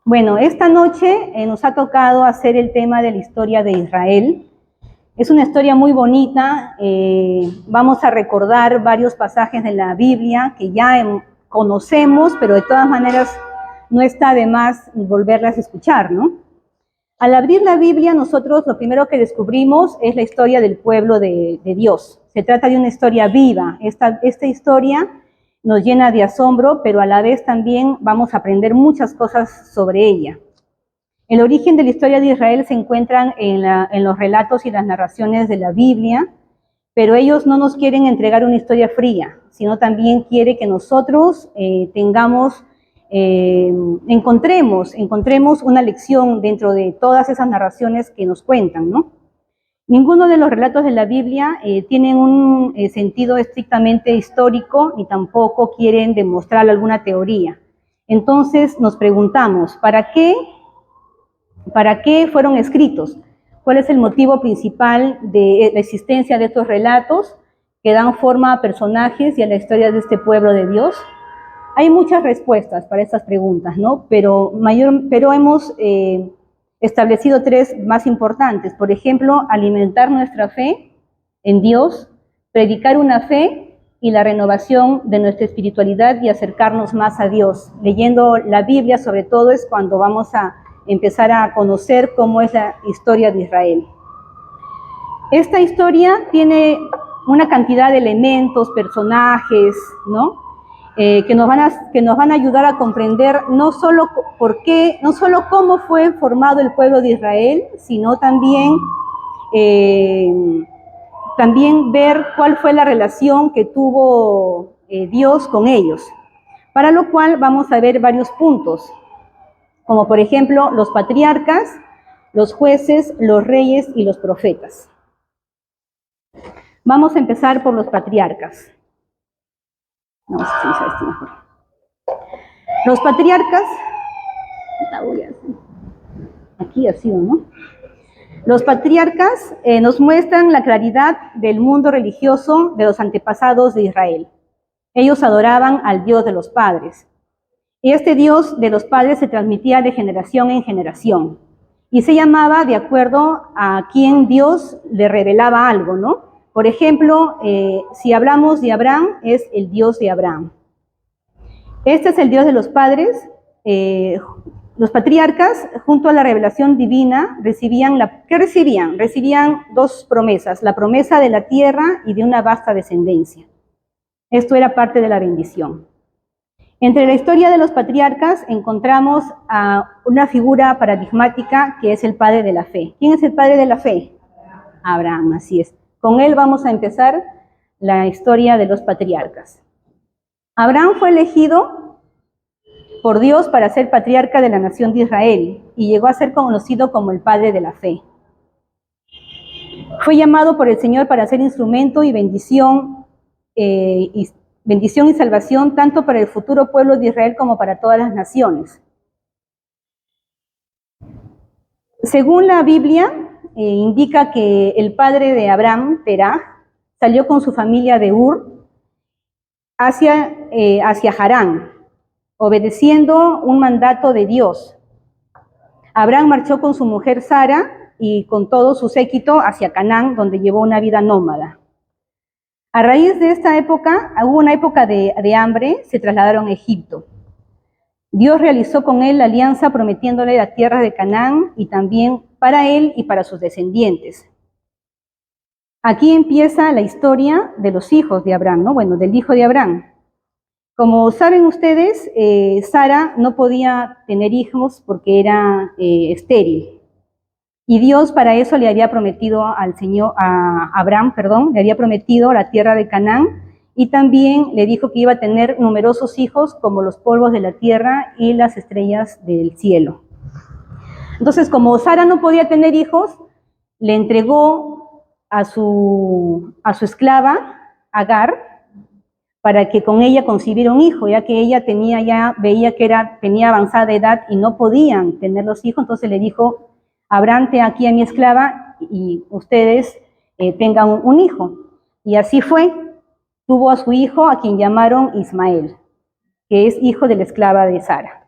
Bueno, esta noche nos ha tocado hacer el tema de la historia de Israel. Es una historia muy bonita. Vamos a recordar varios pasajes de la Biblia que ya conocemos, pero de todas maneras no está de más volverlas a escuchar, ¿no? Al abrir la Biblia, nosotros lo primero que descubrimos es la historia del pueblo de Dios. Se trata de una historia viva. Esta historia nos llena de asombro, pero a la vez también vamos a aprender muchas cosas sobre ella. El origen de la historia de Israel se encuentran en los relatos y las narraciones de la Biblia, pero ellos no nos quieren entregar una historia fría, sino también quiere que nosotros encontremos una lección dentro de todas esas narraciones que nos cuentan, ¿no? Ninguno de los relatos de la Biblia tienen un sentido estrictamente histórico, ni tampoco quieren demostrar alguna teoría. Entonces nos preguntamos, ¿para qué fueron escritos? ¿Cuál es el motivo principal de la existencia de estos relatos que dan forma a personajes y a la historia de este pueblo de Dios? Hay muchas respuestas para estas preguntas, ¿no? Pero hemos establecido tres más importantes. Por ejemplo, alimentar nuestra fe en Dios, predicar una fe y la renovación de nuestra espiritualidad y acercarnos más a Dios. Leyendo la Biblia, sobre todo, es cuando vamos a empezar a conocer cómo es la historia de Israel. Esta historia tiene una cantidad de elementos, personajes, ¿no? Que nos van a ayudar a comprender no solo cómo fue formado el pueblo de Israel, sino también ver cuál fue la relación que tuvo Dios con ellos. Para lo cual vamos a ver varios puntos, como por ejemplo los patriarcas, los jueces, los reyes y los profetas. Vamos a empezar por los patriarcas. Vamos a utilizar esto mejor. Los patriarcas, aquí ha sido, ¿no? Los patriarcas nos muestran la claridad del mundo religioso de los antepasados de Israel. Ellos adoraban al Dios de los padres. Y este Dios de los padres se transmitía de generación en generación. Y se llamaba de acuerdo a quien Dios le revelaba algo, ¿no? Por ejemplo, si hablamos de Abraham, es el Dios de Abraham. Este es el Dios de los padres. Los patriarcas, junto a la revelación divina, recibían dos promesas, la promesa de la tierra y de una vasta descendencia. Esto era parte de la bendición. Entre la historia de los patriarcas encontramos a una figura paradigmática que es el padre de la fe. ¿Quién es el padre de la fe? Abraham, así es. Con él vamos a empezar la historia de los patriarcas. Abraham fue elegido por Dios para ser patriarca de la nación de Israel y llegó a ser conocido como el padre de la fe. Fue llamado por el Señor para ser instrumento y bendición y salvación tanto para el futuro pueblo de Israel como para todas las naciones. Según la Biblia, indica que el padre de Abraham, Terah, salió con su familia de Ur hacia Harán, obedeciendo un mandato de Dios. Abraham marchó con su mujer Sara y con todo su séquito hacia Canaán, donde llevó una vida nómada. A raíz de esta época, hubo una época de hambre, se trasladaron a Egipto. Dios realizó con él la alianza prometiéndole la tierra de Canaán y también para él y para sus descendientes. Aquí empieza la historia de los hijos de Abraham, ¿no? Bueno, del hijo de Abraham. Como saben ustedes, Sara no podía tener hijos porque era estéril. Y Dios para eso le había prometido a Abraham, le había prometido la tierra de Canaán y también le dijo que iba a tener numerosos hijos como los polvos de la tierra y las estrellas del cielo. Entonces, como Sara no podía tener hijos, le entregó a su esclava, Agar, para que con ella concibiera un hijo, ya que ella veía que tenía avanzada edad y no podían tener los hijos, entonces le dijo, Abraham, te aquí a mi esclava y ustedes tengan un hijo. Y así fue. Tuvo a su hijo, a quien llamaron Ismael, que es hijo de la esclava de Sara.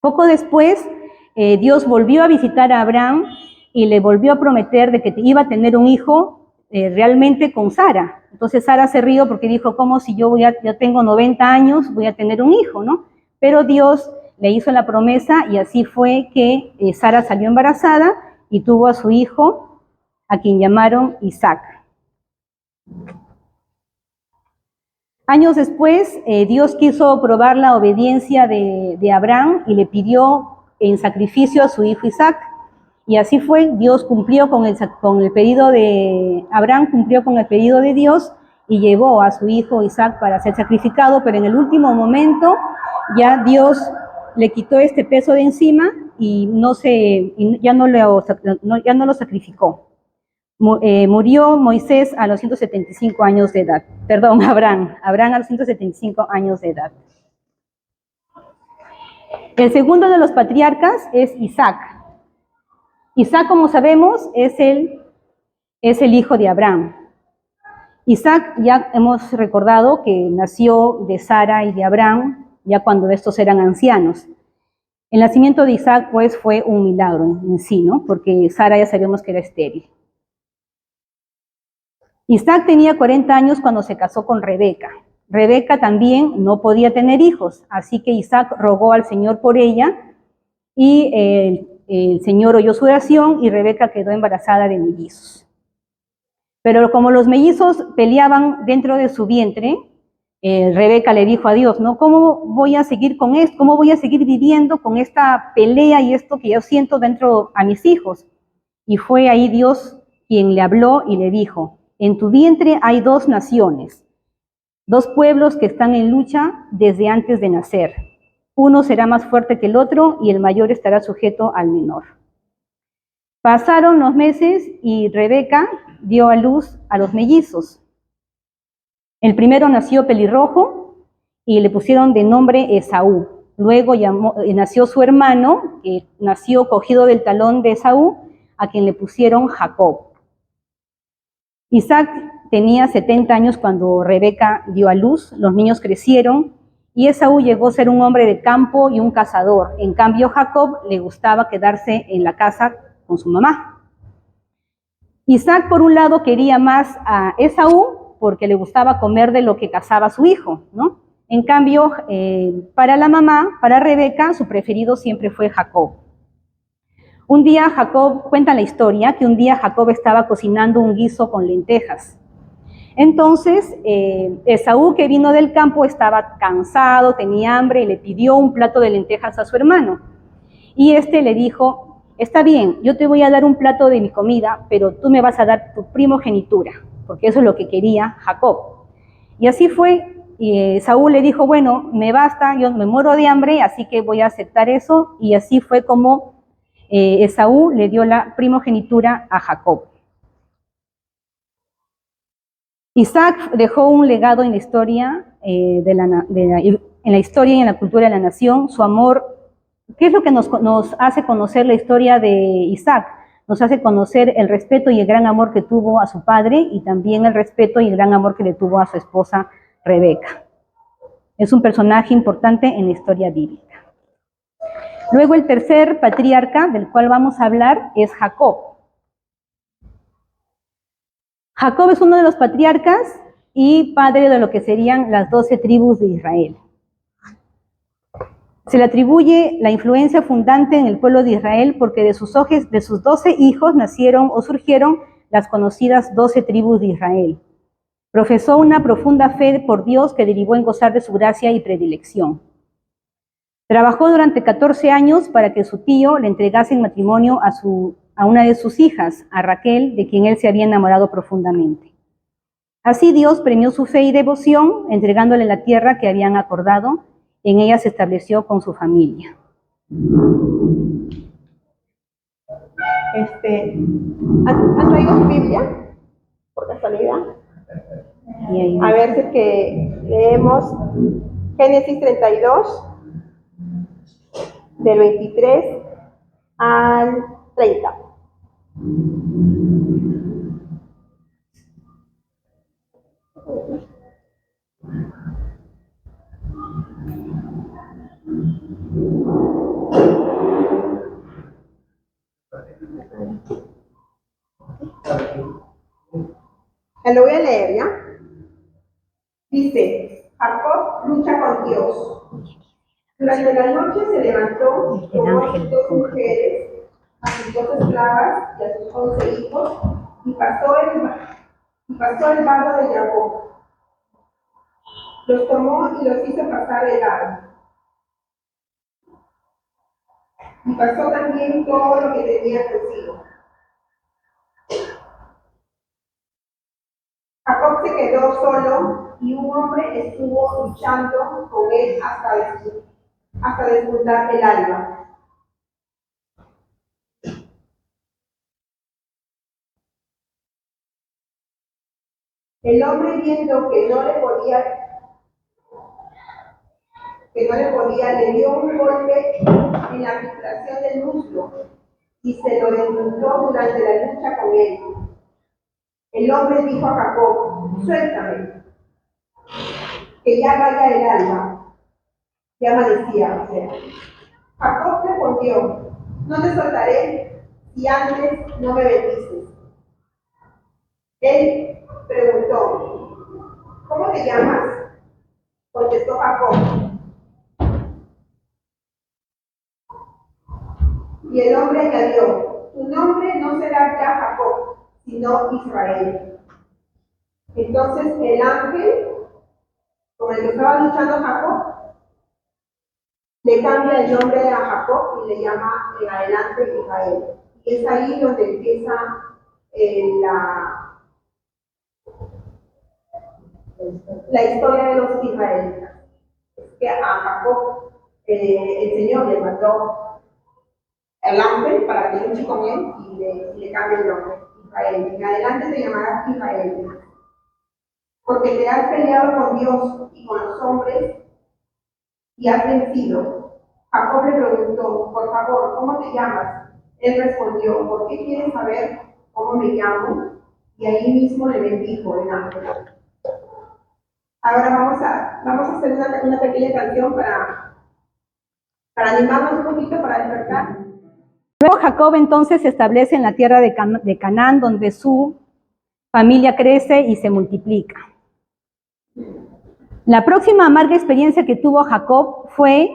Poco después, Dios volvió a visitar a Abraham y le volvió a prometer de que iba a tener un hijo realmente con Sara. Entonces Sara se rió porque dijo, ¿cómo si yo ya tengo 90 años, voy a tener un hijo, ¿no? Pero Dios le hizo la promesa y así fue que Sara salió embarazada y tuvo a su hijo, a quien llamaron Isaac. Años después, Dios quiso probar la obediencia de Abraham y le pidió en sacrificio a su hijo Isaac. Y así fue, Dios cumplió con el pedido de Abraham, cumplió con el pedido de Dios y llevó a su hijo Isaac para ser sacrificado, pero en el último momento ya Dios le quitó este peso de encima y ya no lo sacrificó. Murió Moisés a los 175 años de edad. Perdón, Abraham a los 175 años de edad. El segundo de los patriarcas es Isaac. Isaac, como sabemos, es el hijo de Abraham. Isaac, ya hemos recordado que nació de Sara y de Abraham, ya cuando estos eran ancianos. El nacimiento de Isaac, pues, fue un milagro en sí, ¿no? Porque Sara ya sabemos que era estéril. Isaac tenía 40 años cuando se casó con Rebeca. Rebeca también no podía tener hijos, así que Isaac rogó al Señor por ella y el Señor oyó su oración y Rebeca quedó embarazada de mellizos. Pero como los mellizos peleaban dentro de su vientre, Rebeca le dijo a Dios, ¿no? ¿Cómo voy a seguir con esto? ¿Cómo voy a seguir viviendo con esta pelea y esto que yo siento dentro a mis hijos? Y fue ahí Dios quien le habló y le dijo, en tu vientre hay 2 naciones, 2 pueblos que están en lucha desde antes de nacer. Uno será más fuerte que el otro y el mayor estará sujeto al menor. Pasaron los meses y Rebeca dio a luz a los mellizos. El primero nació pelirrojo y le pusieron de nombre Esaú. Luego nació su hermano, que nació cogido del talón de Esaú, a quien le pusieron Jacob. Isaac tenía 70 años cuando Rebeca dio a luz, los niños crecieron y Esaú llegó a ser un hombre de campo y un cazador. En cambio, Jacob le gustaba quedarse en la casa con su mamá. Isaac, por un lado, quería más a Esaú porque le gustaba comer de lo que cazaba su hijo, ¿no? En cambio, para la mamá, para Rebeca, su preferido siempre fue Jacob. Un día cuenta la historia, que un día Jacob estaba cocinando un guiso con lentejas. Entonces, Esaú, que vino del campo, estaba cansado, tenía hambre y le pidió un plato de lentejas a su hermano. Y este le dijo, está bien, yo te voy a dar un plato de mi comida, pero tú me vas a dar tu primogenitura, porque eso es lo que quería Jacob. Y así fue, y Esaú le dijo, bueno, me basta, yo me muero de hambre, así que voy a aceptar eso, y así fue como Esaú le dio la primogenitura a Jacob. Isaac dejó un legado en la historia, en la historia y en la cultura de la nación, su amor. ¿Qué es lo que nos hace conocer la historia de Isaac? Nos hace conocer el respeto y el gran amor que tuvo a su padre y también el respeto y el gran amor que le tuvo a su esposa Rebeca. Es un personaje importante en la historia bíblica. Luego el tercer patriarca del cual vamos a hablar es Jacob. Jacob es uno de los patriarcas y padre de lo que serían las 12 tribus de Israel. Se le atribuye la influencia fundante en el pueblo de Israel porque de sus 12 hijos nacieron o surgieron las conocidas 12 tribus de Israel. Profesó una profunda fe por Dios que derivó en gozar de su gracia y predilección. Trabajó durante 14 años para que su tío le entregase en matrimonio a una de sus hijas, a Raquel, de quien él se había enamorado profundamente. Así Dios premió su fe y devoción, entregándole la tierra que habían acordado. En ella se estableció con su familia. ¿Han traído su Biblia? Por casualidad. A ver si que leemos Génesis 32, del 23 al 30. Lo voy a leer, ¿ya? Dice, Jacob lucha con Dios. Durante la noche se levantó, tomó a sus 2 mujeres, a sus 2 esclavas y a sus 11 hijos, y pasó el vado de Jacob. Los tomó y los hizo pasar el vado. Y pasó también todo lo que tenía consigo. Jacob se quedó solo y un hombre estuvo luchando con él hasta despuntar el alba. El hombre, viendo que no le podía, le dio un golpe en la articulación del muslo y se lo desmontó durante la lucha con él. El hombre dijo a Jacob, suéltame, que ya vaya el alba. Ya amanecía, o sea. Jacob respondió, no te soltaré si antes no me bendices. Él preguntó, ¿cómo te llamas? Contestó Jacob. Y el hombre añadió, tu nombre no será ya Jacob, sino Israel. Entonces el ángel con el que estaba luchando Jacob le cambia el nombre a Jacob y le llama en adelante Israel. Y es ahí donde empieza la historia de los israelitas. Es que a Jacob el Señor le mandó el ángel para que luche con él y le cambie el nombre, Israel. En adelante te llamarás Israel, porque te has peleado con Dios y con los hombres y has vencido. Jacob le preguntó, por favor, ¿cómo te llamas? Él respondió, ¿por qué quieres saber cómo me llamo? Y ahí mismo le bendijo el ángel. Ahora vamos a hacer una pequeña canción para animarnos un poquito, para despertar. Luego Jacob entonces se establece en la tierra de Canaán, donde su familia crece y se multiplica. La próxima amarga experiencia que tuvo Jacob fue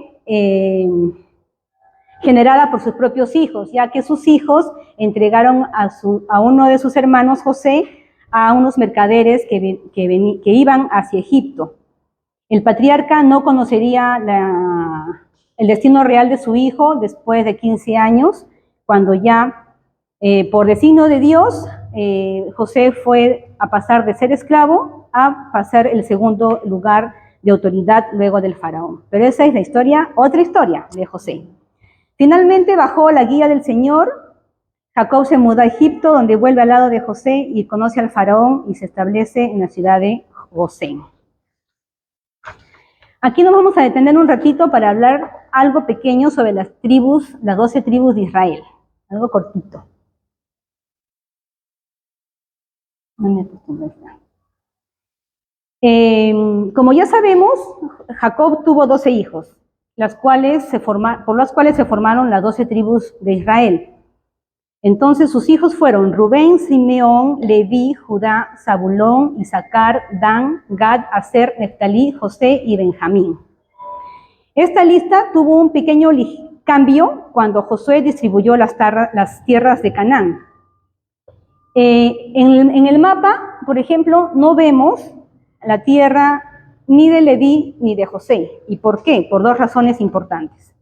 generada por sus propios hijos, ya que sus hijos entregaron a uno de sus hermanos, José, a unos mercaderes que iban hacia Egipto. El patriarca no conocería el destino real de su hijo después de 15 años, cuando ya, por designio de Dios, José fue a pasar de ser esclavo a pasar el segundo lugar de autoridad luego del faraón. Pero esa es la historia, otra historia de José. Finalmente, bajo la guía del Señor, Jacob se mudó a Egipto, donde vuelve al lado de José y conoce al faraón y se establece en la ciudad de Gosén. Aquí nos vamos a detener un ratito para hablar algo pequeño sobre las 12 tribus de Israel. Algo cortito. No me acostumbro a estar. Como ya sabemos, Jacob tuvo 12 hijos, por los cuales se formaron las 12 tribus de Israel. Entonces sus hijos fueron Rubén, Simeón, Leví, Judá, Zabulón, Isaacar, Dan, Gad, Aser, Neftalí, José y Benjamín. Esta lista tuvo un pequeño cambio cuando Josué distribuyó las tierras de Canaán. En el mapa, por ejemplo, no vemos la tierra ni de Leví ni de José. ¿Y por qué? Por 2 razones importantes.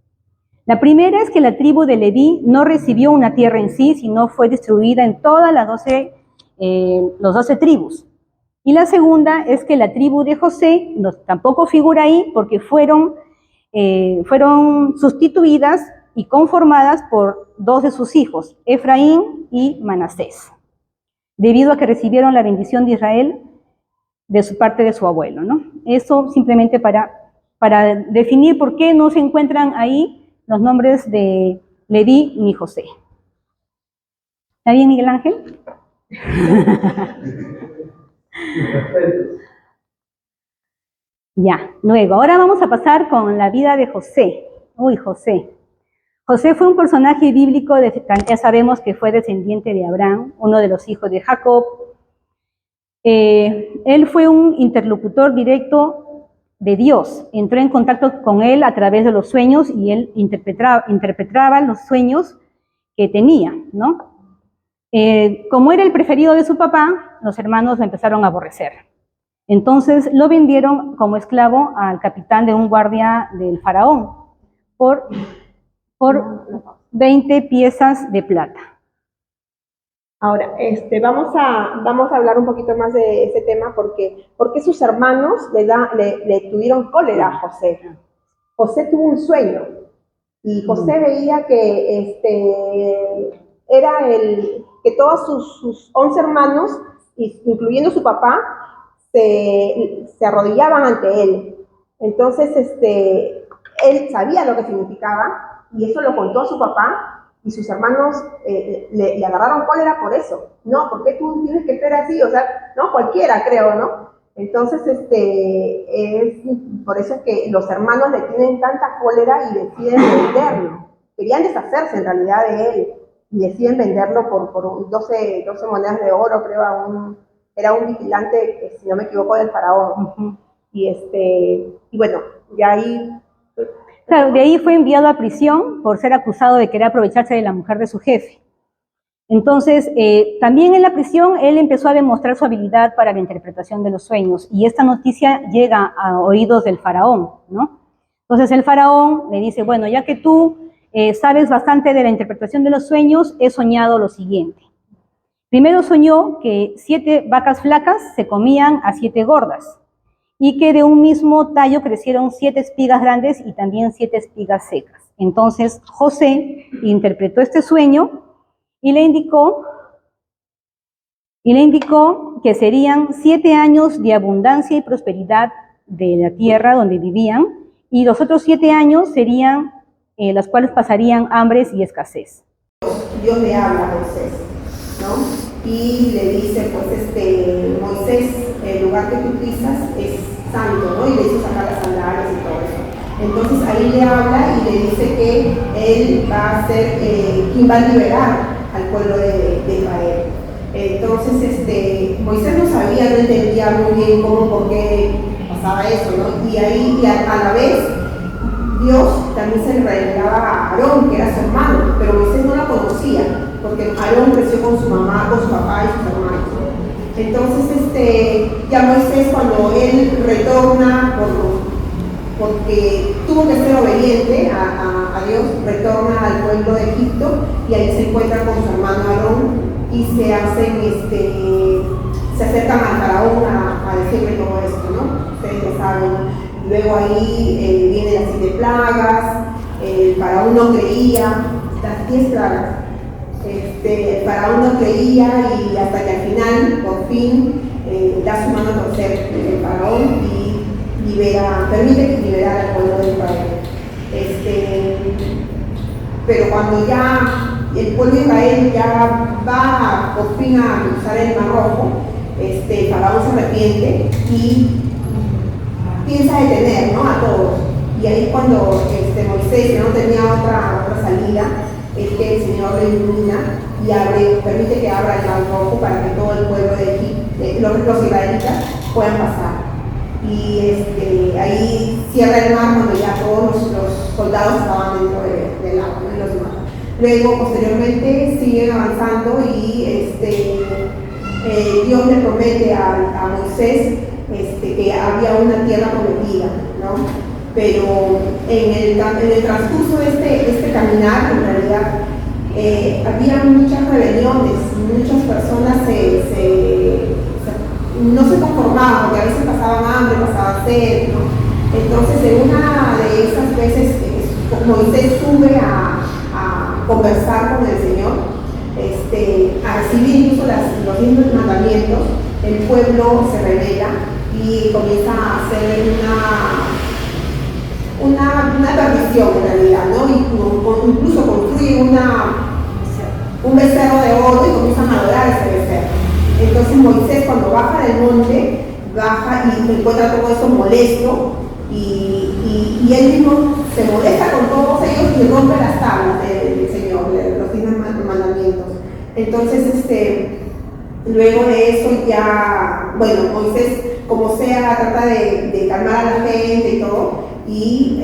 La primera es que la tribu de Leví no recibió una tierra en sí, sino fue distribuida en todas las 12 tribus. Y la segunda es que la tribu de José tampoco figura ahí porque fueron sustituidas y conformadas por 2 de sus hijos, Efraín y Manasés, debido a que recibieron la bendición de Israel de su parte de su abuelo, ¿no? Eso simplemente para definir por qué no se encuentran ahí los nombres de Leví ni José. ¿Está bien, Miguel Ángel? Ya, luego, ahora vamos a pasar con la vida de José. Uy, José. José fue un personaje bíblico, ya sabemos que fue descendiente de Abraham, uno de los hijos de Jacob. Él fue un interlocutor directo de Dios, entró en contacto con él a través de los sueños y él interpretaba los sueños que tenía, ¿no? Como era el preferido de su papá, los hermanos lo empezaron a aborrecer. Entonces lo vendieron como esclavo al capitán de un guardia del faraón por 20 piezas de plata. Ahora, vamos a hablar un poquito más de ese tema porque sus hermanos le tuvieron cólera a José. José tuvo un sueño y José veía que era que todos sus 11 hermanos, incluyendo su papá, se arrodillaban ante él. Entonces, él sabía lo que significaba y eso lo contó a su papá. Y sus hermanos le agarraron cólera por eso. No, ¿por qué tú tienes que ser así? O sea, no, cualquiera, creo, ¿no? Entonces, es por eso que los hermanos le tienen tanta cólera y deciden venderlo. Querían deshacerse en realidad de él y deciden venderlo por 12 monedas de oro, creo, era un vigilante, si no me equivoco, del faraón. Y bueno, ya ahí... Claro, de ahí fue enviado a prisión por ser acusado de querer aprovecharse de la mujer de su jefe. Entonces, también en la prisión, él empezó a demostrar su habilidad para la interpretación de los sueños, y esta noticia llega a oídos del faraón, ¿no? Entonces el faraón le dice, bueno, ya que tú sabes bastante de la interpretación de los sueños, he soñado lo siguiente. Primero soñó que 7 vacas flacas se comían a 7 gordas, y que de un mismo tallo crecieron 7 espigas grandes y también 7 espigas secas. Entonces José interpretó este sueño y le indicó que serían 7 años de abundancia y prosperidad de la tierra donde vivían, y los otros 7 años serían los cuales pasarían hambres y escasez. Dios le habla a Moisés, ¿no? Y le dice, pues, Moisés, el lugar que tú pisas es santo, ¿no? Y le hizo sacar las sandalias y todo eso. Entonces ahí le habla y le dice que él va a ser quien va a liberar al pueblo de Israel. Entonces, Moisés no sabía, no entendía muy bien cómo, por qué pasaba eso, ¿no? Y ahí, a la vez, Dios también se le revelaba a Aarón, que era su hermano, pero Moisés no lo conocía, porque Aarón creció con su mamá, con su papá y sus hermanos. Entonces, ya Moisés, cuando él retorna, porque tuvo que ser obediente a Dios, retorna al pueblo de Egipto y ahí se encuentra con su hermano Aarón y se acercan al faraón a decirle todo esto, ¿no? Ustedes lo saben. Luego ahí vienen las 7 plagas, el faraón no creía, las 10 plagas. El faraón no creía y hasta que al final, por fin, da su mano a torcer el faraón y permite liberar al pueblo de Israel. Pero cuando ya el pueblo de Israel ya va por fin a cruzar el Mar Rojo, el faraón se arrepiente y piensa detener, ¿no?, a todos. Y ahí cuando Moisés, que no tenía otra salida, es que el Señor le ilumina y permite que abra el Mar Rojo para que todo el pueblo de Egipto, los israelitas, puedan pasar. Y ahí cierra el mar cuando ya todos los soldados estaban dentro del agua, ¿no?, y los demás. Luego, posteriormente, siguen avanzando y Dios le promete a Moisés que había una tierra prometida, ¿no? Pero en el transcurso de este caminar, en realidad, había muchas rebeliones, muchas personas no se conformaban, porque a veces pasaban hambre, pasaban sed, ¿no? Entonces, en una de esas veces, Moisés sube a conversar con el Señor, a recibir incluso los 10 mandamientos. El pueblo se rebela y comienza a hacer una perdición en realidad, ¿no? Incluso construye un becerro de oro y comienzan a adorar ese becerro. Entonces Moisés, cuando baja del monte, baja y encuentra todo eso molesto y él mismo se molesta con todos ellos y rompe las tablas del Señor, los 10 mandamientos. Entonces, luego de eso ya, bueno, Moisés como sea trata de calmar a la gente y todo, y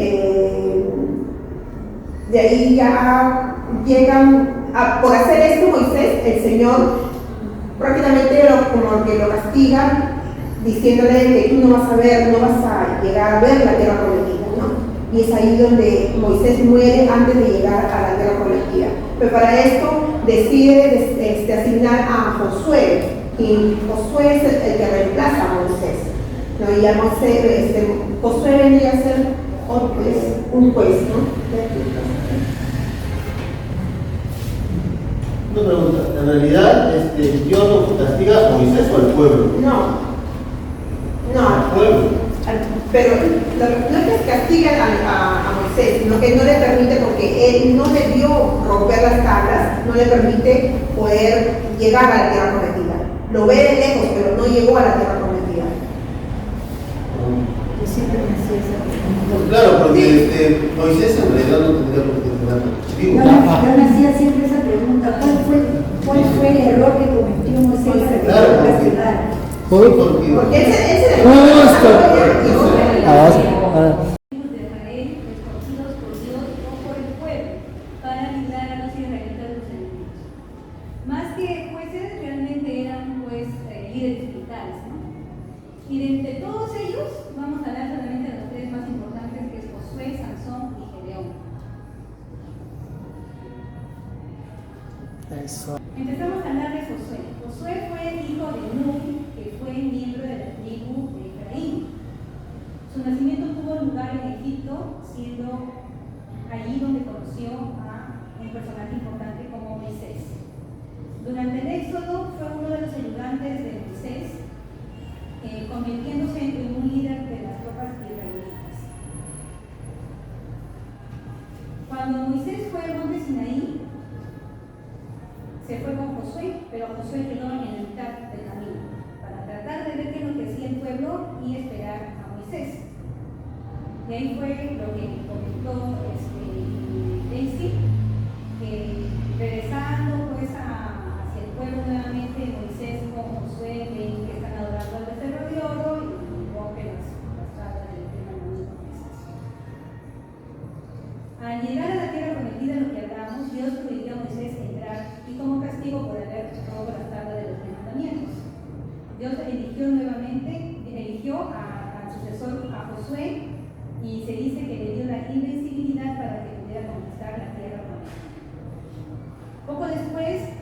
de ahí ya llegan, por hacer esto Moisés, el Señor prácticamente como que lo castiga, diciéndole que tú no vas a llegar a ver la tierra prometida, ¿no? Y es ahí donde Moisés muere antes de llegar a la tierra prometida. Pero para esto decide asignar a Josué, y Josué es el que reemplaza a Moisés, ¿no? Y a Moisés, Josué venía a ser un juez, ¿no? Una pregunta, en realidad Dios no castiga a Moisés o al pueblo. No, Al pueblo. pero no es que castiga a Moisés, sino que no le permite, porque él no debió romper las tablas, no le permite poder llegar a la tierra prometida. Lo ve de lejos, pero no llegó a la tierra prometida. Yo siempre me hacía esa pregunta. Claro, porque Moisés en realidad no tendría por qué tener tribu. Yo me hacía siempre esa pregunta, ¿cuál fue el error que cometió Moisés para que Claro, lo castigaran? Porque ese Justo. De Israel, escogidos por Dios o por el pueblo, para librar a los israelitas de los enemigos. Más que jueces, realmente eran pues líderes militares, ¿no? Y de entre todos ellos, vamos a hablar solamente de los tres más importantes, que es Josué, Sansón y Gedeón. Eso. Empezamos a hablar de Josué. Josué fue hijo de Nun, que fue miembro de la tribu de Efraín. Su nacimiento tuvo lugar en Egipto, siendo allí donde conoció a un personaje importante como Moisés. Durante el Éxodo fue uno de los ayudantes de Moisés, convirtiéndose en un líder de las tropas israelitas. Cuando Moisés fue al monte Sinaí, se fue con Josué, pero Josué quedó en la mitad del camino para tratar de ver qué es lo que hacía el pueblo y esperar a Moisés. Y ahí fue lo que comentó Daisy, que regresando pues hacia el pueblo nuevamente, Moisés con Josué ven que están adorando al becerro de oro y rompen las tablas del mandamiento de Moisés. Al llegar a la tierra prometida, lo que hablamos, Dios permitió a Moisés entrar y como castigo por haber roto las tablas de los mandamientos. Dios eligió al sucesor, a Josué, y se dice que le dio la invencibilidad para que pudiera conquistar la tierra prometida. Poco después,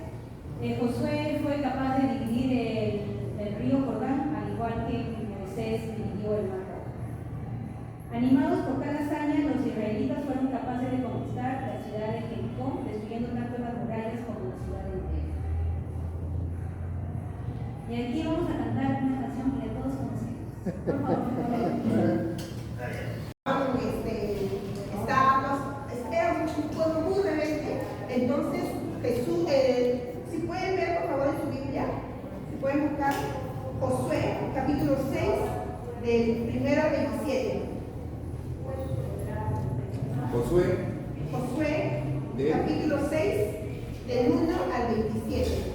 Josué fue capaz de dividir el río Jordán, al igual que Moisés dividió el mar Rojo. Animados por cada hazaña, los israelitas fueron capaces de conquistar la ciudad de Jericó, destruyendo tanto las murallas como la ciudad entera. Y aquí vamos a cantar una canción que todos conocemos. Por favor. Era un pueblo muy rebelde. Entonces Jesús, si pueden ver por favor en su Biblia, si pueden buscar Josué capítulo 6 del 1 al 27. Josué capítulo 6 del 1 al 27.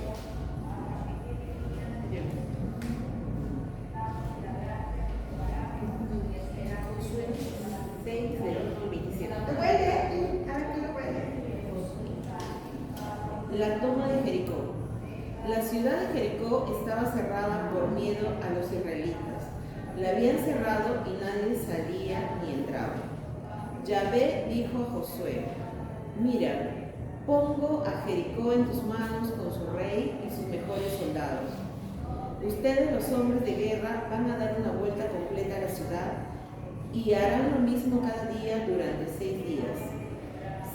La toma de Jericó. La ciudad de Jericó estaba cerrada por miedo a los israelitas. La habían cerrado y nadie salía ni entraba. Yahvé dijo a Josué: mira, pongo a Jericó en tus manos con su rey y sus mejores soldados. Ustedes, los hombres de guerra, van a dar una vuelta completa a la ciudad y harán lo mismo cada día durante 6 días.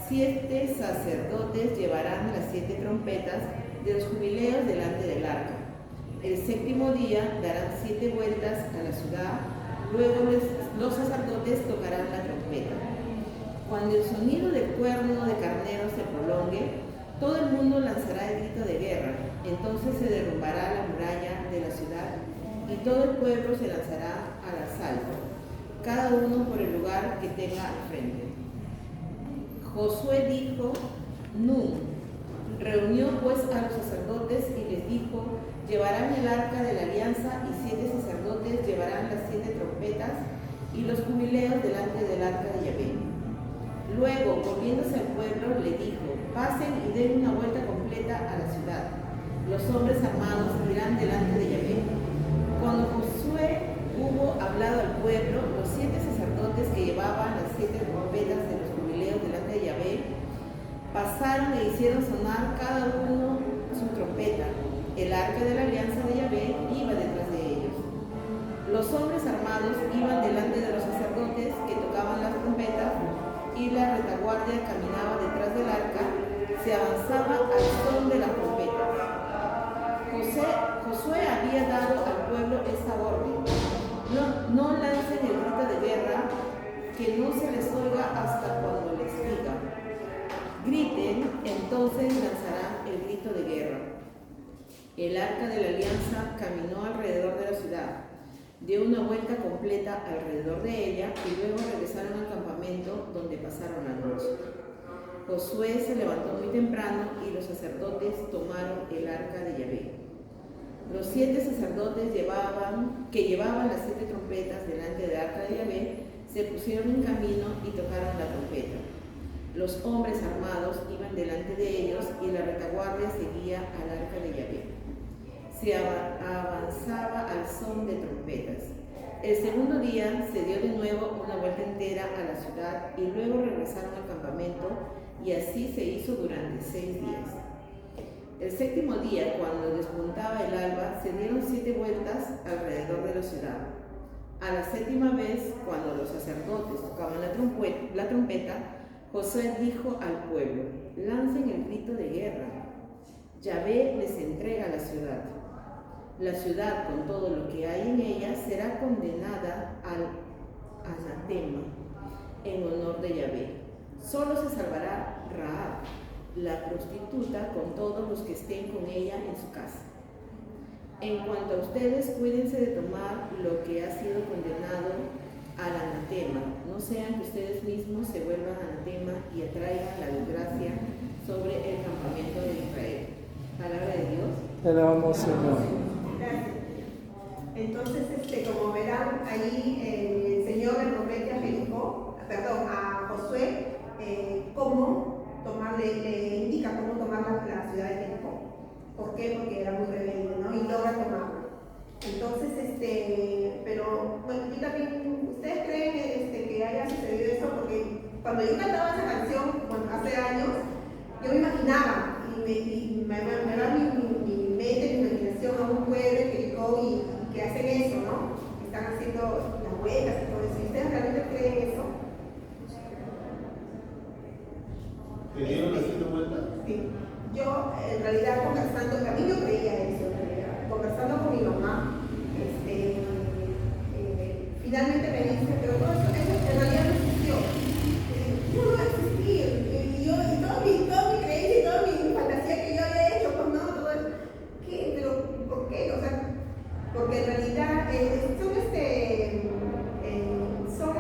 7 sacerdotes llevarán las 7 trompetas de los jubileos delante del arca. El 7º día darán 7 vueltas a la ciudad, luego los sacerdotes tocarán la trompeta. Cuando el sonido del cuerno de carnero se prolongue, todo el mundo lanzará el grito de guerra. Entonces se derrumbará la muralla de la ciudad y todo el pueblo se lanzará al asalto, cada uno por el lugar que tenga al frente. Josué dijo, Nun, reunió pues a los sacerdotes y les dijo, llevarán el arca de la alianza y 7 sacerdotes llevarán las 7 trompetas y los jubileos delante del arca de Yahvé. Luego, volviéndose al pueblo, le dijo, pasen y den una vuelta completa a la ciudad. Los hombres armados irán delante de Yahvé. Cuando Josué hubo hablado al pueblo, los 7 sacerdotes que llevaban las 7 trompetas de los jubileos delante de Yahvé pasaron e hicieron sonar cada uno su trompeta. El arca de la alianza de Yahvé iba detrás de ellos. Los hombres armados iban delante de los sacerdotes que tocaban las trompetas y la retaguardia caminaba detrás del arca, se avanzaba al son de las trompetas. Josué había dado al pueblo esta orden: no lancen el grito de guerra, que no se les oiga hasta cuando les diga. Griten, entonces lanzarán el grito de guerra. El arca de la alianza caminó alrededor de la ciudad, dio una vuelta completa alrededor de ella y luego regresaron al campamento donde pasaron la noche. Josué se levantó muy temprano y los sacerdotes tomaron el arca de Yahvé. Los 7 sacerdotes que llevaban las 7 trompetas delante del arca de Yahvé se pusieron en camino y tocaron la trompeta. Los hombres armados iban delante de ellos y la retaguardia seguía al arca de Yahvé. Se avanzaba al son de trompetas. El segundo día se dio de nuevo una vuelta entera a la ciudad y luego regresaron al campamento, y así se hizo durante 6 días. El 7º día, cuando despuntaba el alba, se dieron 7 vueltas alrededor de la ciudad. A la 7ª vez, cuando los sacerdotes tocaban la trompeta, Josué dijo al pueblo, lancen el grito de guerra. Yahvé les entrega la ciudad. La ciudad, con todo lo que hay en ella, será condenada al anatema en honor de Yahvé. Solo se salvará Rahab, la prostituta, con todos los que estén con ella en su casa. En cuanto a ustedes, cuídense de tomar lo que ha sido condenado al anatema. No sean que ustedes mismos se vuelvan anatema y atraigan la desgracia sobre el campamento de Israel. Palabra de Dios. Te alabamos, Señor. Gracias. Entonces, como verán, ahí el Señor le promete a Josué, cómo tomarle, le indica cómo tomar la ciudad de Jericó. ¿Por qué? Porque era muy rebelde, ¿no? Y logra tomarla. Entonces, pero bueno, y también, ¿ustedes creen que haya sucedido eso? Porque cuando yo cantaba esa canción, bueno, hace años, yo me imaginaba, y me va mi mente, mi imaginación a un pueblo en Jericó y que hacen eso, ¿no? Que están haciendo las vueltas y todo eso. ¿Y ustedes realmente creen eso? ¿Que dieron las 7 vueltas? Sí. Yo, en realidad, conversando, también yo creía eso, en realidad. Conversando con mi mamá, finalmente me dice, pero todo eso en realidad no existió. ¿Cómo no va a existir? Y toda mi creencia y toda mi fantasía que yo había hecho, pues no, todo eso. ¿Qué? ¿Pero por qué? O sea, porque en realidad son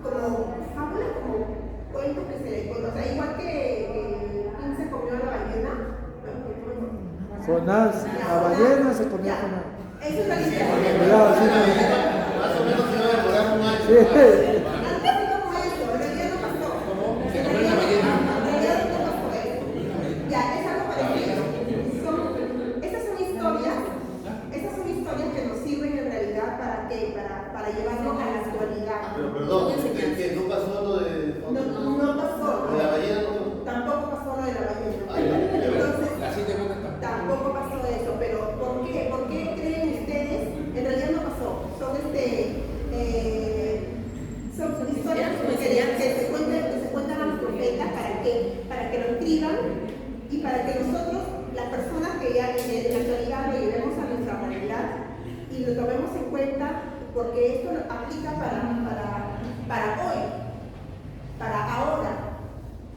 como fábulas, como cuentos que se le cuentan. O sea, igual que ¿quién se comió a la ballena? Jonás, la ballena se comió a Jonás. Eso es la historia. Cuidado, sí, Más o menos se va a demorar un año. sí. Algo así como eso, en realidad no pasó. En realidad no pasó eso. Ya, es algo parecido. Esas son historias que nos sirven en realidad para qué, para llevarnos a la actualidad. Pero perdón, que no pasó lo de... No pasó. ¿De la ballena no? Tampoco pasó lo de la ballena. Entonces, tampoco pasó eso, pero ¿por qué? ¿Por qué creen ustedes? En realidad no pasó. Son historias que se cuentan a los profetas para que lo escriban y para que nosotros, las personas que ya en la actualidad lo llevemos a nuestra realidad y lo tomemos en cuenta, porque esto aplica para hoy, para ahora.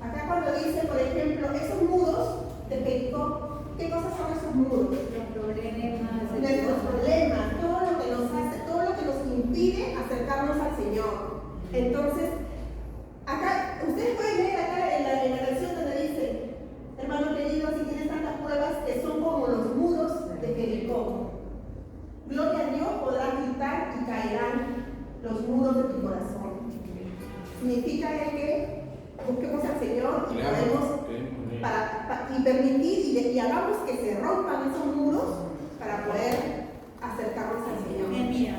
Acá cuando dice, por ejemplo, esos mudos de Jericó, ¿qué cosas son esos mudos? Nuestros problemas, todo impide acercarnos al Señor. Entonces, acá, ustedes pueden leer acá en la versión donde dice, hermano querido, si tienes tantas pruebas que son como los muros de Jericó, gloria a Dios, podrás gritar y caerán los muros de tu corazón. Significa que busquemos al Señor y podemos y permitir y hagamos que se rompan esos muros para poder acercarnos al Señor. Mira,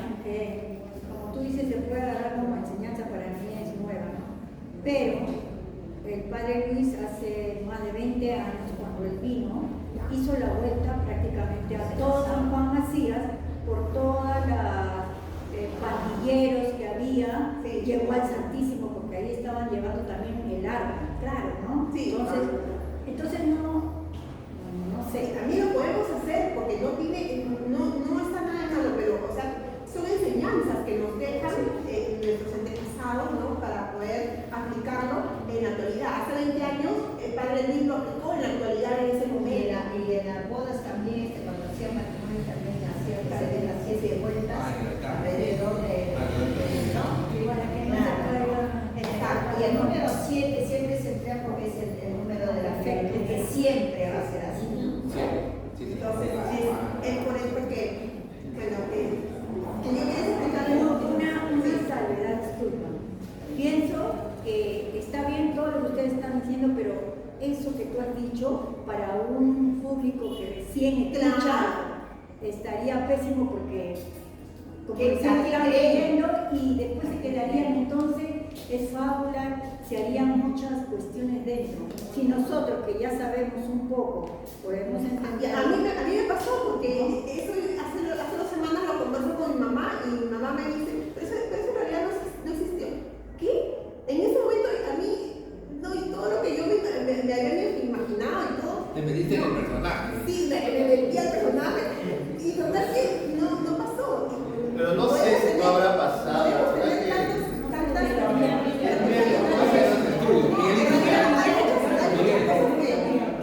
como tú dices, se puede agarrar como enseñanza, para mí es nueva, ¿no? Pero el padre Luis hace más de 20 años, cuando él vino, hizo la vuelta prácticamente a todo San Juan Macías, por todas las pandilleros que había, llegó al Santísimo, porque ahí estaban llevando también el arma, claro, ¿no? Sí. Entonces no sé. A mí lo podemos hacer porque no está nada de malo, pero o sea, son enseñanzas que nos dejan nuestros antepasados, ¿no? Para poder aplicarlo en la actualidad. Hace 20 años el padre Luis lo aplicó en la actualidad en ese momento. Y en las bodas también, cuando hacían matrimonio también hacía que se den las 7 vueltas alrededor de ¿no? Y bueno, que no se caiga. Exacto. Y el número 7 siempre se emplea porque es el número de la fe, que siempre va a ser así. Entonces, es por eso que yo quiero explicarle Una salvedad, disculpa. Pienso que está bien todo lo que ustedes están diciendo, pero eso que tú has dicho para un público que recién escucha estaría pésimo porque estarían leyendo y después se quedarían, entonces es fábula, se harían muchas cuestiones dentro. Si nosotros, que ya sabemos un poco, podemos entender. A mí me pasó porque eso hace 2 semanas lo converso con mi mamá y mi mamá me dice, pero eso en realidad no existió. ¿Qué? En ese momento a mí, no, y todo lo que yo me había imaginado y todo. Te metiste en el personaje. Sí, me metí al personaje. Y total que no pasó. Pero no sé si no habrá pasado. Que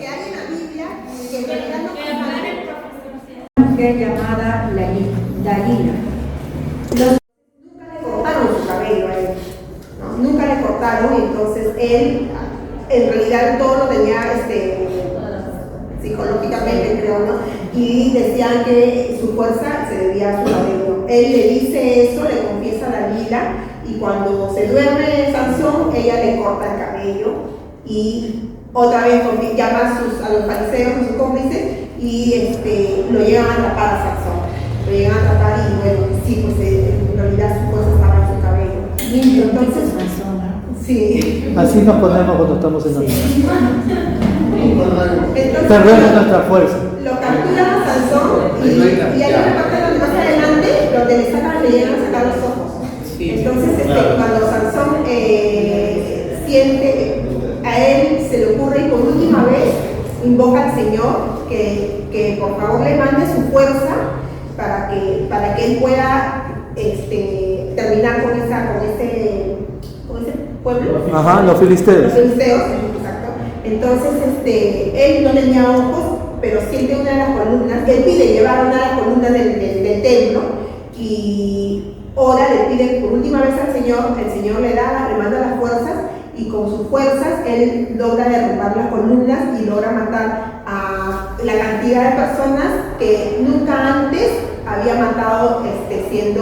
hay en la Biblia que en realidad no pasaron. Una mujer llamada Dalila. Nunca le cortaron su cabello a él, ¿no? Nunca le cortaron, y entonces él en realidad todo lo tenía psicológicamente, creo, ¿no? Y decían que su fuerza se debía a su cabello. Él le dice eso, le confiesa a Dalila, y cuando se duerme Sansón, ella le corta el cabello y otra vez llama a los fariseos, a sus cómplices, y lo llegan a atrapar a Sansón. Lo llegan a atrapar y bueno, sí, pues en realidad su fuerza estaba en su cabello. Limpio, Entonces, sí. Así nos ponemos cuando estamos en la vida. Entonces, Perdemos nuestra fuerza. lo capturan a Sansón y hay una parte donde más adelante donde le llegan a sacar los ojos. Entonces cuando Sansón siente, a él se le ocurre y por última vez invoca al Señor que por favor le mande su fuerza para que él pueda terminar con ese pueblo. Ajá, los filisteos. Los filisteos, exacto. Entonces, él no tenía ojos, pero siente una de las columnas. Él pide llevar una de las columnas del templo y ora, le pide por última vez al Señor. El Señor le manda las fuerzas y con sus fuerzas él logra derrumbar las columnas y logra matar a la cantidad de personas que nunca antes había matado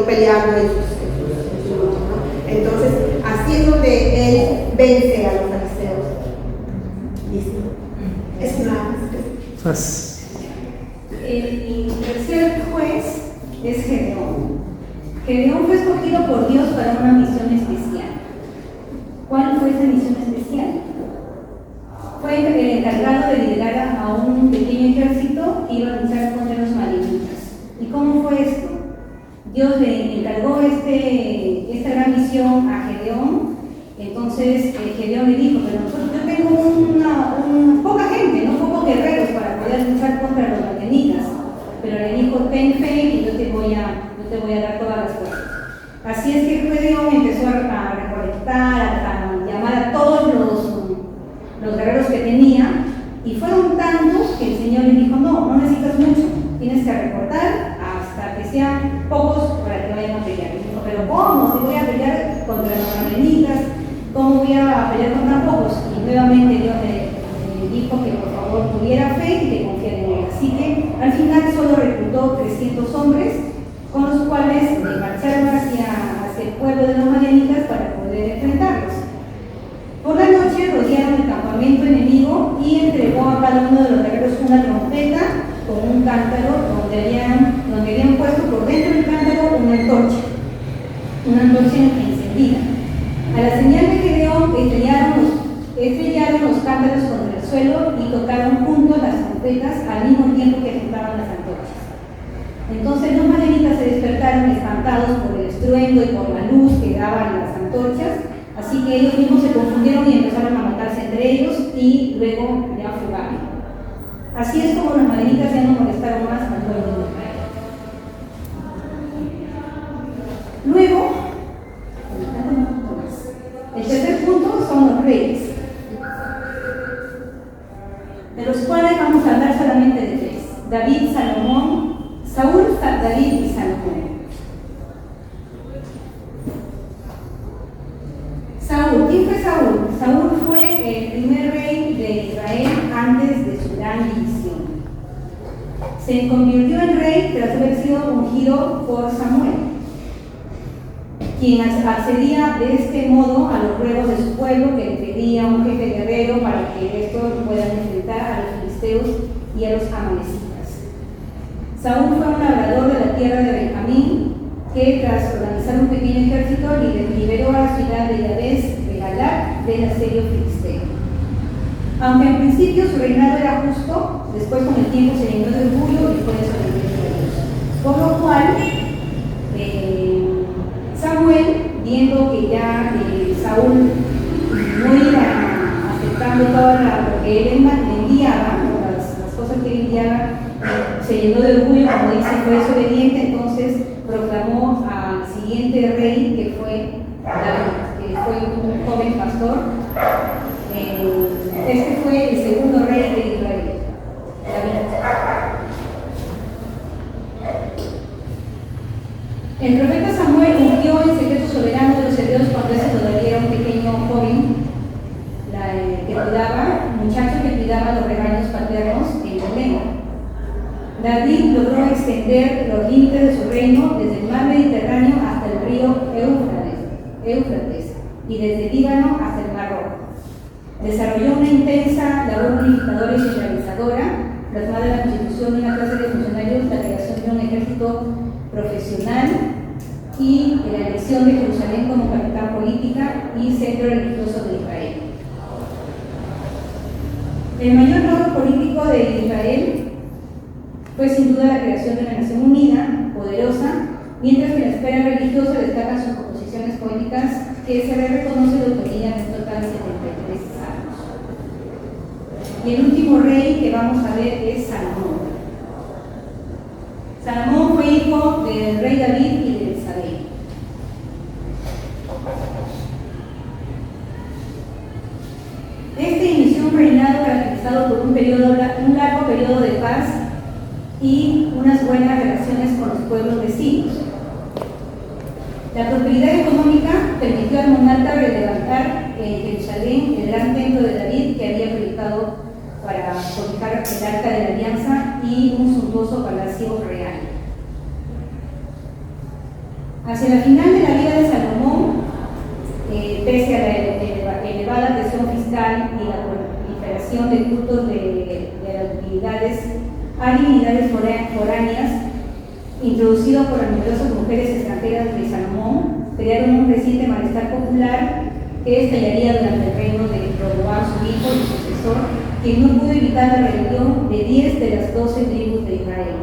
peleando en sus luchas, ¿no? Entonces, así es donde él vence a los fariseos. Es una... El tercer juez es Gedeón. Gedeón fue escogido por Dios para una misión especial. ¿Cuál fue esa misión especial? Fue el encargado de liderar a un pequeño ejército que iba a luchar contra los madianitas. ¿Y cómo fue esto? Dios le encargó esta gran misión a Gedeón. Entonces Gedeón le dijo, pero yo tengo poca gente, no pocos guerreros para poder luchar contra los madianitas. Pero le dijo, ten fe y yo te voy a dar todas las fuerzas. Así es que Gedeón empezó a recolectar, a llamar a todos los guerreros que tenía, y fueron tantos que el Señor le dijo, no necesitas mucho, tienes que recortar hasta que sean pocos para que vayan a pelear. Y dijo, pero ¿cómo? Al final solo reclutó 300 hombres, con los cuales marcharon hacia el pueblo de los madianitas para poder enfrentarlos. Por la noche rodearon el campamento enemigo y entregó a cada uno de los guerreros una trompeta con un cántaro donde habían puesto por dentro del cántaro una antorcha encendida. A la señal de Gedeón estrellaron los cántaros contra el suelo y tocaron juntos las trompetas al mismo tiempo que juntaban las antorchas. Entonces los madianitas se despertaron espantados por el estruendo y por la luz que daban las antorchas, así que ellos mismos se confundieron y empezaron a matarse entre ellos y luego ya fugaron. Así es como los madianitas ya no molestaron más al pueblo de Israel. Luego, el tercer punto son los reyes, de los cuales vamos a hablar solamente de tres: David, Saúl, David y Salomón. Saúl, ¿quién fue Saúl? Saúl fue el primer rey de Israel antes de su gran división. Se convirtió en rey tras haber sido ungido por Samuel, quien accedía de este modo a los ruegos de su pueblo, que le pedía un jefe guerrero para que estos puedan enfrentar a los filisteos y a los amalecitas. Saúl fue un labrador de la tierra de Benjamín, que tras organizar un pequeño ejército liberó a la ciudad de Yabes de Galaad del asedio filisteo. Aunque en principio su reinado era justo, después con el tiempo se llenó de orgullo y fue desobediente a Dios. Por lo cual, Samuel, viendo que ya Saúl no iba aceptando todo lo que él enviaba, las cosas que él enviaba, se llenó de orgullo, como dice, fue desobediente, entonces proclamó al siguiente rey, que fue David, que fue un joven pastor. Este fue el segundo rey de Israel, David. El profeta Samuel ungió el secreto soberano de los hebreos cuando ese todavía era un pequeño joven, muchacho que cuidaba los rebaños paternos en Belén. David logró extender los límites de su reino desde el mar Mediterráneo hasta el río Éufrates y desde Líbano hasta el Mar Rojo. Desarrolló una intensa labor unificadora y centralizadora, plasmada en la constitución de una clase de funcionarios, la creación de un ejército profesional y la elección de Jerusalén como capital política y centro religioso de Israel. El mayor logro político de Israel fue sin duda la creación de una nación unida, poderosa, mientras que en la esfera religiosa destacan sus composiciones poéticas, que se le reconoce la autoría en total de 73 salmos. Y el último rey que vamos a ver es Salomón. Salomón fue hijo del rey David y de Betsabé. Este inició un reinado caracterizado por un largo periodo de paz y unas buenas relaciones con los pueblos vecinos. La prosperidad económica permitió al monarca relevantar en Jerusalén el gran templo de David que había proyectado para cobijar el Arca de la Alianza y un suntuoso palacio real. Hacia el final de la vida de Salomón, pese a la elevada presión fiscal y la proliferación de cultos de divinidades foráneas, introducidos por las numerosas mujeres extranjeras de Salomón, crearon un reciente malestar popular que estallaría durante el reino de Roboam, su hijo y sucesor, quien no pudo evitar la rebelión de 10 de las 12 tribus de Israel.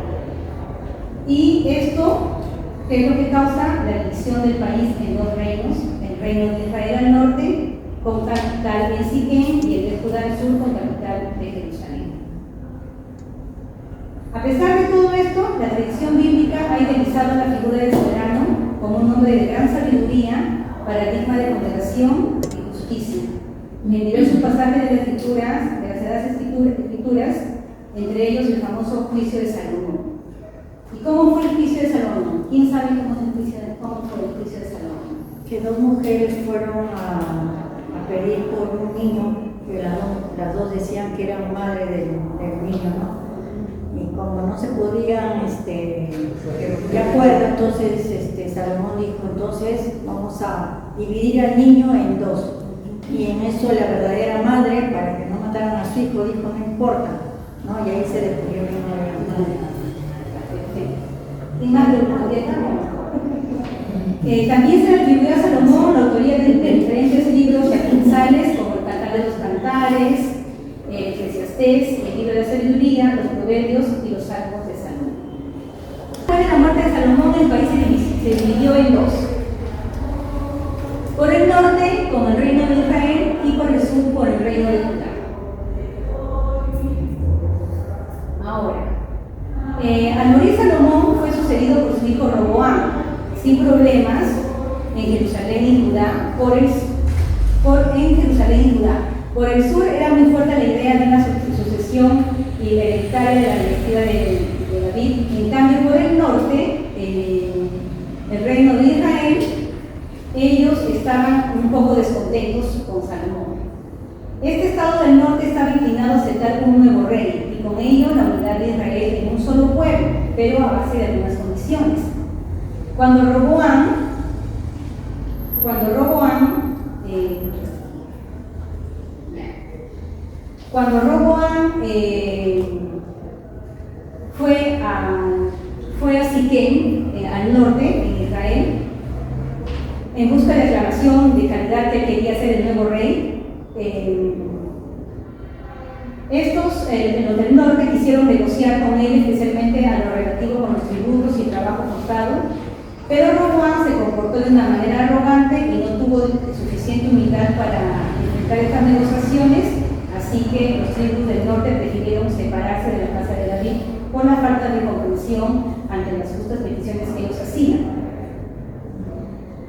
Y esto, ¿qué es lo que causa? La división del país en dos reinos: el reino de Israel al norte, con capital en Siquem, y el de Judá al sur, con capital de Jerusalén. A pesar de todo esto, la tradición bíblica ha idealizado la figura del soberano como un hombre de gran sabiduría, paradigma de moderación y justicia. En diversos pasajes de las Sagradas Escrituras, entre ellos el famoso juicio de Salomón. ¿Y cómo fue el juicio de Salomón? ¿Quién sabe cómo fue el juicio de Salomón? Que dos mujeres fueron a pedir por un niño, que las dos decían que eran madre del niño, ¿no? Y como no se podían de acuerdo, entonces Salomón dijo, entonces vamos a dividir al niño en dos. Y en eso la verdadera madre, para que no mataran a su hijo, dijo, no importa, ¿no? Y ahí se descubrió el reino de la madre. Y más de una también se le atribuyó a Salomón la autoría de diferentes libros sapienciales, como el Cantar de los Cantares, el Eclesiastés, el libro de la Sabiduría, los Proverbios y los Salmos de Salomón. Después de la muerte de Salomón, el país se dividió en dos. Por el norte, con el reino de Israel, y por el sur, por el reino de Judá. Ahora, al morir Salomón fue sucedido por su hijo Roboam, sin problemas, en Jerusalén y Judá, en Jerusalén y Judá. Por el sur era muy fuerte la idea de una sucesión hereditaria de la dinastía de David. En cambio, por el norte, el reino de Israel, ellos estaban un poco descontentos con Salomón. Este estado del norte estaba inclinado a aceptar un nuevo rey, y con ello la unidad de Israel en un solo pueblo, pero a base de algunas condiciones. Cuando Roboam fue a Siquem, al norte, en Israel, en busca de aclaración de calidad que quería ser el nuevo rey, los del norte quisieron negociar con él, especialmente a lo relativo con los tributos y trabajo forzado, pero Roboam se comportó de una manera arrogante y no tuvo suficiente humildad para enfrentar estas negociaciones, así que los tribus del norte prefirieron separarse de la casa de David por la falta de comprensión ante las justas peticiones que ellos hacían.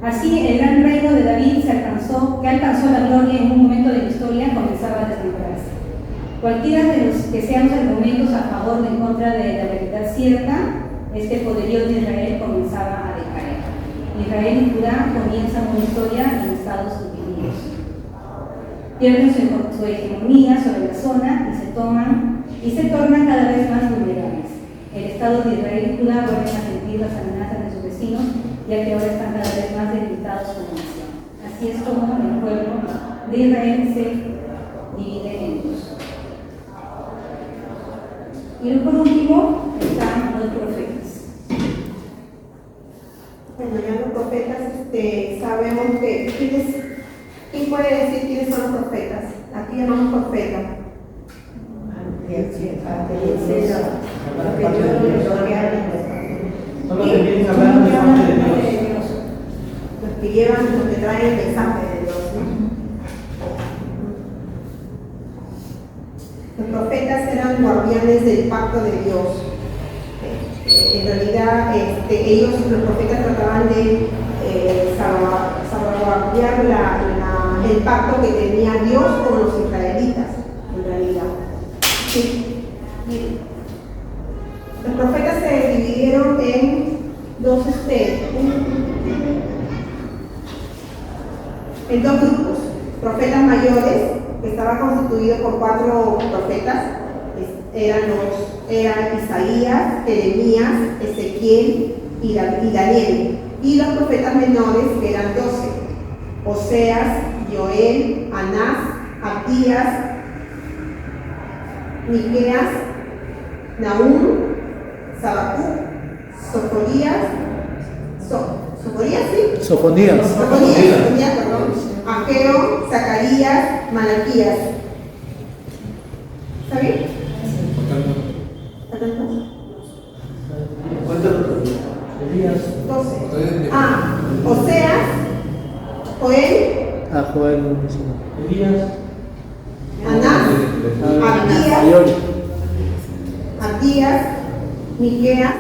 Así, el gran reino de David que alcanzó la gloria en un momento de la historia, comenzaba a desmembrarse. Cualquiera de los que sean los argumentos a favor o en contra de la verdad cierta, este poderío de Israel comenzaba a decaer. Israel y Judá comienzan una historia en estados divididos. Pierden su hegemonía sobre la zona y se tornan cada vez más vulnerables. El estado de Israel y Judá vuelven a sentir las amenazas de sus vecinos, ya que ahora están cada vez más debilitados como nación. Así es como el pueblo de Israel se divide en dos. Y por último están los profetas. Bueno, ya los profetas, sabemos que ¿quién puede decir quiénes son los profetas? Aquí llamamos profetas. Son los que vienen a hablar del mensaje de Dios. Los que llevan, los que traen el mensaje de Dios, ¿no? Los profetas eran guardianes del pacto de Dios. En realidad, los profetas trataban de salvaguardar el pacto que tenía Dios con los israelitas, en realidad. Sí. Los profetas se dividieron en dos grupos. Profetas mayores, que estaban constituidos por 4 profetas, eran Isaías, Jeremías, Ezequiel y Daniel. Y los profetas menores, que eran 12, Oseas, Joel, Anás, Abdías, Miqueas, Nahum, Habacuc, Sofonías, Ageo, Zacarías, Malaquías. ¿Está bien? Elías. 12. Oseas, Joel, Joel no mencionó. Elías. Anás, Abdías, Miqueas,